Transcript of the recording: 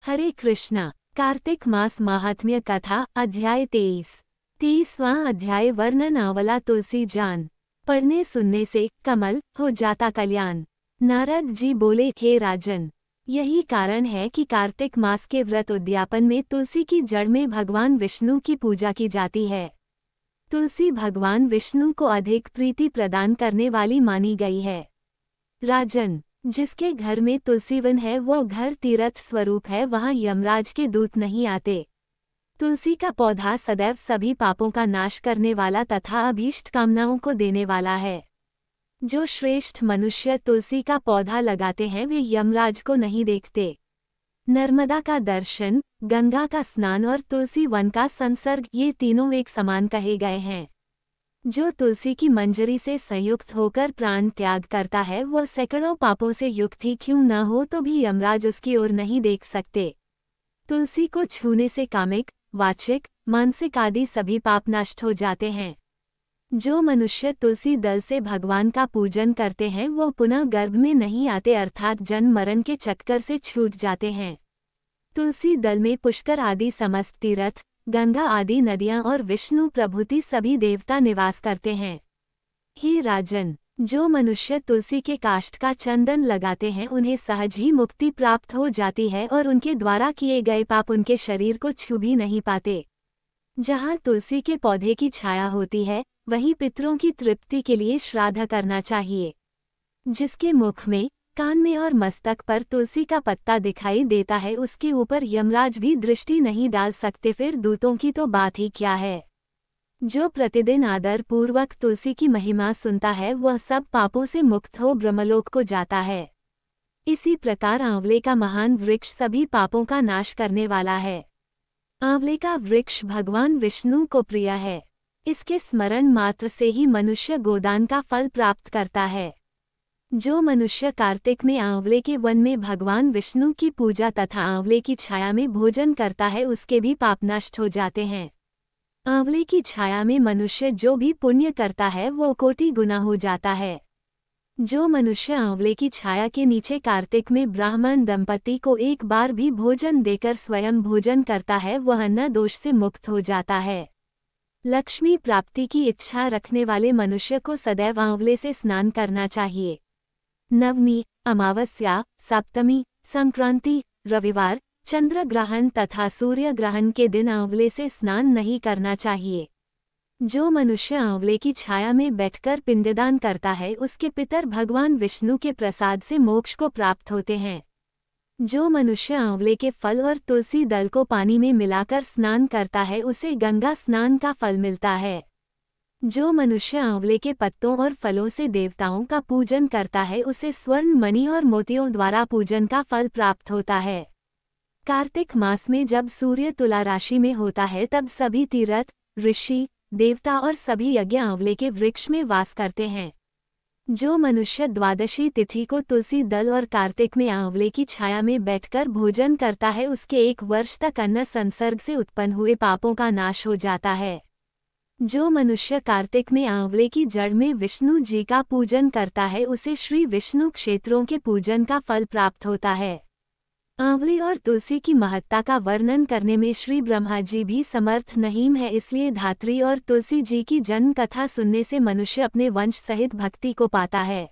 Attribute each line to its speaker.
Speaker 1: हरे कृष्णा। कार्तिक मास महात्म्य कथा अध्याय 23वां अध्याय वर्णन आंवला तुलसी जान। पढ़ने सुनने से कमल हो जाता कल्याण। नारद जी बोले, हे राजन, यही कारण है कि कार्तिक मास के व्रत उद्यापन में तुलसी की जड़ में भगवान विष्णु की पूजा की जाती है। तुलसी भगवान विष्णु को अधिक प्रीति प्रदान करने वाली मानी गई है। राजन, जिसके घर में तुलसी वन है वो घर तीर्थ स्वरूप है, वहाँ यमराज के दूत नहीं आते। तुलसी का पौधा सदैव सभी पापों का नाश करने वाला तथा अभीष्ट कामनाओं को देने वाला है। जो श्रेष्ठ मनुष्य तुलसी का पौधा लगाते हैं वे यमराज को नहीं देखते। नर्मदा का दर्शन, गंगा का स्नान और तुलसी वन का संसर्ग, ये तीनों एक समान कहे गए हैं। जो तुलसी की मंजरी से संयुक्त होकर प्राण त्याग करता है वह सैकड़ों पापों से युक्त ही क्यों न हो तो भी यमराज उसकी ओर नहीं देख सकते। तुलसी को छूने से कामिक, वाचिक, मानसिक आदि सभी पाप नष्ट हो जाते हैं। जो मनुष्य तुलसी दल से भगवान का पूजन करते हैं वो पुनः गर्भ में नहीं आते, अर्थात जन्म मरण के चक्कर से छूट जाते हैं। तुलसी दल में पुष्कर आदि समस्त तीर्थ, गंगा आदि नदियां और विष्णु प्रभृति सभी देवता निवास करते हैं। हे राजन, जो मनुष्य तुलसी के काष्ठ का चंदन लगाते हैं उन्हें सहज ही मुक्ति प्राप्त हो जाती है और उनके द्वारा किए गए पाप उनके शरीर को छू भी नहीं पाते। जहाँ तुलसी के पौधे की छाया होती है वहीं पितरों की तृप्ति के लिए श्राद्ध करना चाहिए। जिसके मुख में, कान में और मस्तक पर तुलसी का पत्ता दिखाई देता है उसके ऊपर यमराज भी दृष्टि नहीं डाल सकते, फिर दूतों की तो बात ही क्या है। जो प्रतिदिन आदर पूर्वक तुलसी की महिमा सुनता है वह सब पापों से मुक्त हो ब्रह्मलोक को जाता है। इसी प्रकार आंवले का महान वृक्ष सभी पापों का नाश करने वाला है। आंवले का वृक्ष भगवान विष्णु को प्रिय है। इसके स्मरण मात्र से ही मनुष्य गोदान का फल प्राप्त करता है। जो मनुष्य कार्तिक में आंवले के वन में भगवान विष्णु की पूजा तथा आंवले की छाया में भोजन करता है उसके भी पाप नष्ट हो जाते हैं। आंवले की छाया में मनुष्य जो भी पुण्य करता है वो कोटि गुना हो जाता है। जो मनुष्य आंवले की छाया के नीचे कार्तिक में ब्राह्मण दंपति को एक बार भी भोजन देकर स्वयं भोजन करता है वह अन्न दोष से मुक्त हो जाता है। लक्ष्मी प्राप्ति की इच्छा रखने वाले मनुष्य को सदैव आंवले से स्नान करना चाहिए। नवमी, अमावस्या, सप्तमी, संक्रांति, रविवार, चंद्र ग्रहण तथा सूर्य ग्रहण के दिन आंवले से स्नान नहीं करना चाहिए। जो मनुष्य आंवले की छाया में बैठकर पिंडदान करता है उसके पितर भगवान विष्णु के प्रसाद से मोक्ष को प्राप्त होते हैं। जो मनुष्य आंवले के फल और तुलसी दल को पानी में मिलाकर स्नान करता है उसे गंगा स्नान का फल मिलता है। जो मनुष्य आंवले के पत्तों और फलों से देवताओं का पूजन करता है उसे स्वर्ण मणि और मोतियों द्वारा पूजन का फल प्राप्त होता है। कार्तिक मास में जब सूर्य तुला राशि में होता है तब सभी तीर्थ, ऋषि, देवता और सभी यज्ञ आंवले के वृक्ष में वास करते हैं। जो मनुष्य द्वादशी तिथि को तुलसी दल और कार्तिक में आंवले की छाया में बैठकर भोजन करता है उसके 1 वर्ष तक अन्न संसर्ग से उत्पन्न हुए पापों का नाश हो जाता है। जो मनुष्य कार्तिक में आंवले की जड़ में विष्णु जी का पूजन करता है उसे श्री विष्णु क्षेत्रों के पूजन का फल प्राप्त होता है। आंवले और तुलसी की महत्ता का वर्णन करने में श्री ब्रह्मा जी भी समर्थ नहीं है, इसलिए धात्री और तुलसी जी की जन्म कथा सुनने से मनुष्य अपने वंश सहित भक्ति को पाता है।